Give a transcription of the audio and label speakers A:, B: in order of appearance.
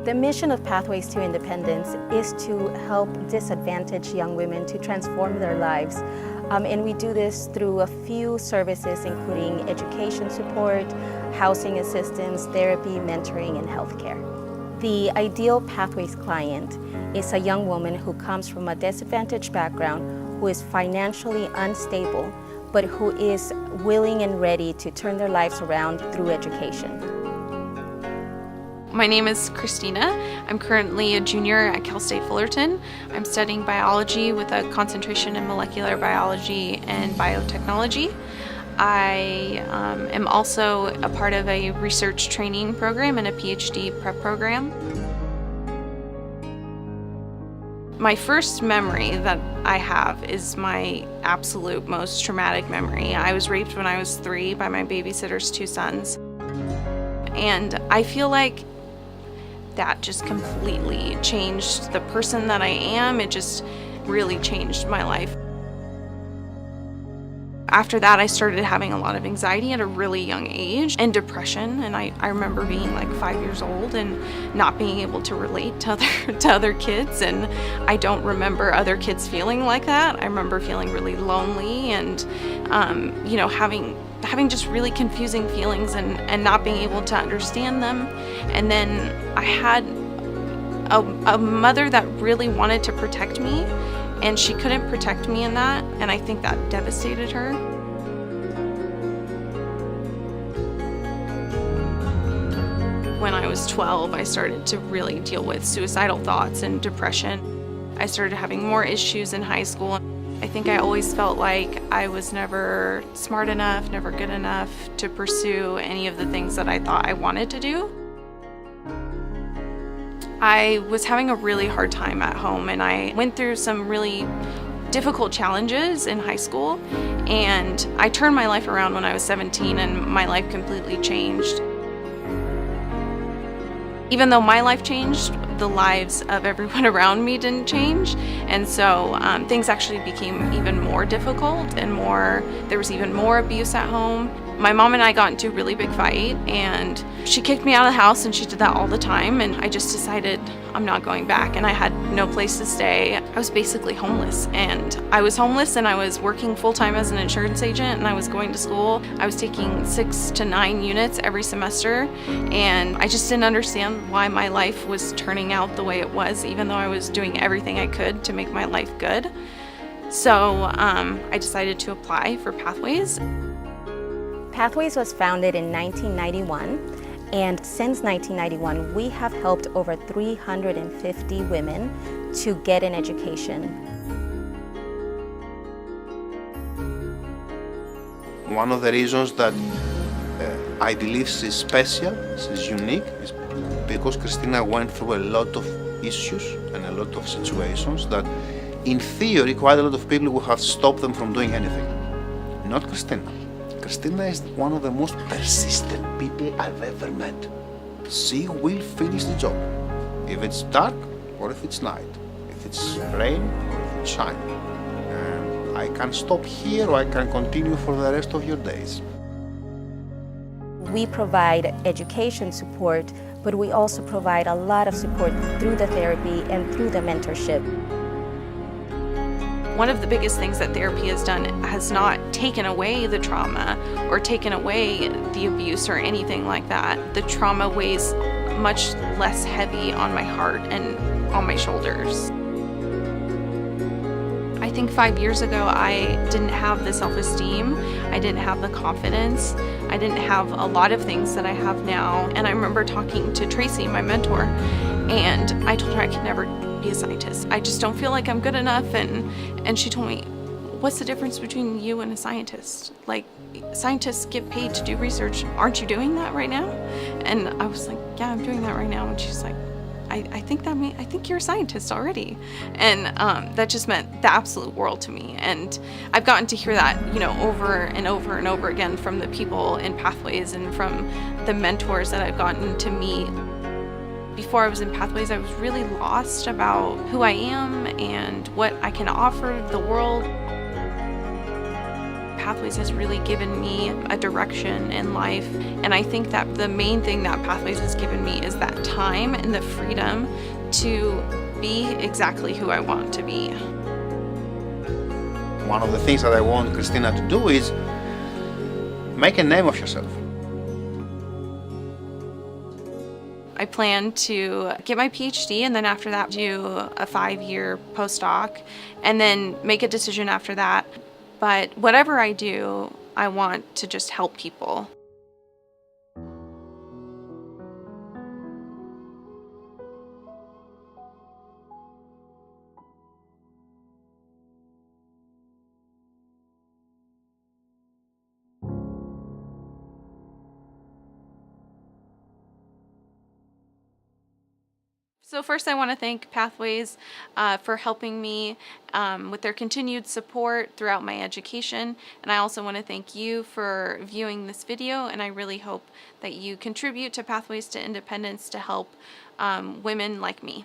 A: The mission of Pathways to Independence is to help disadvantaged young women to transform their lives. And we do this through a few services, including education support, housing assistance, therapy, mentoring, and healthcare. The ideal Pathways client is a young woman who comes from a disadvantaged background, who is financially unstable, but who is willing and ready to turn their lives around through education.
B: My name is Christina. I'm currently a junior at Cal State Fullerton. I'm studying biology with a concentration in molecular biology and biotechnology. I am also a part of a research training program and a PhD prep program. My first memory that I have is my absolute most traumatic memory. I was raped when I was 3 by my babysitter's 2 sons. And I feel like that just completely changed the person that I am. It just really changed my life. After that, I started having a lot of anxiety at a really young age and depression. And I remember being like 5 years old and not being able to relate to other kids. And I don't remember other kids feeling like that. I remember feeling really lonely and, having just really confusing feelings and not being able to understand them. And then I had a mother that really wanted to protect me, and she couldn't protect me in that, and I think that devastated her. When I was 12, I started to really deal with suicidal thoughts and depression. I started having more issues in high school. I think I always felt like I was never smart enough, never good enough to pursue any of the things that I thought I wanted to do. I was having a really hard time at home, and I went through some really difficult challenges in high school, and I turned my life around when I was 17, and my life completely changed. Even though my life changed, the lives of everyone around me didn't change, and so things actually became even more difficult and there was even more abuse at home. My mom and I got into a really big fight, and she kicked me out of the house, and she did that all the time, and I just decided I'm not going back, and I had no place to stay. I was basically homeless, and I was working full-time as an insurance agent, and I was going to school. I was taking 6 to 9 units every semester, and I just didn't understand why my life was turning out the way it was, even though I was doing everything I could to make my life good. So I decided to apply for Pathways.
A: Pathways was founded in 1991, and since 1991, we have helped over 350 women to get an education.
C: One of the reasons that I believe she's special, she's unique, is because Christina went through a lot of issues and a lot of situations that, in theory, quite a lot of people would have stopped them from doing anything. Not Christina. Christina is one of the most persistent people I've ever met. She will finish the job, if it's dark or if it's night, if it's rain or if it's shine. I can stop here or I can continue for the rest of your days.
A: We provide education support, but we also provide a lot of support through the therapy and through the mentorship.
B: One of the biggest things that therapy has done has not taken away the trauma or taken away the abuse or anything like that. The trauma weighs much less heavy on my heart and on my shoulders. I think 5 years ago I didn't have the self-esteem, I didn't have the confidence, I didn't have a lot of things that I have now. And I remember talking to Tracy, my mentor, and I told her I could never be a scientist. I just don't feel like I'm good enough, and she told me, what's the difference between you and a scientist? Like, scientists get paid to do research. Aren't you doing that right now? And I was like, yeah, I'm doing that right now. And she's like, I think you're a scientist already. And that just meant the absolute world to me. And I've gotten to hear that, over and over and over again from the people in Pathways and from the mentors that I've gotten to meet. Before I was in Pathways, I was really lost about who I am and what I can offer the world. Pathways has really given me a direction in life. And I think that the main thing that Pathways has given me is that time and the freedom to be exactly who I want to be.
C: One of the things that I want Christina to do is make a name of yourself.
B: I plan to get my PhD and then after that do a 5-year postdoc and then make a decision after that. But whatever I do, I want to just help people. So first I want to thank Pathways for helping me with their continued support throughout my education. And I also want to thank you for viewing this video, and I really hope that you contribute to Pathways to Independence to help women like me.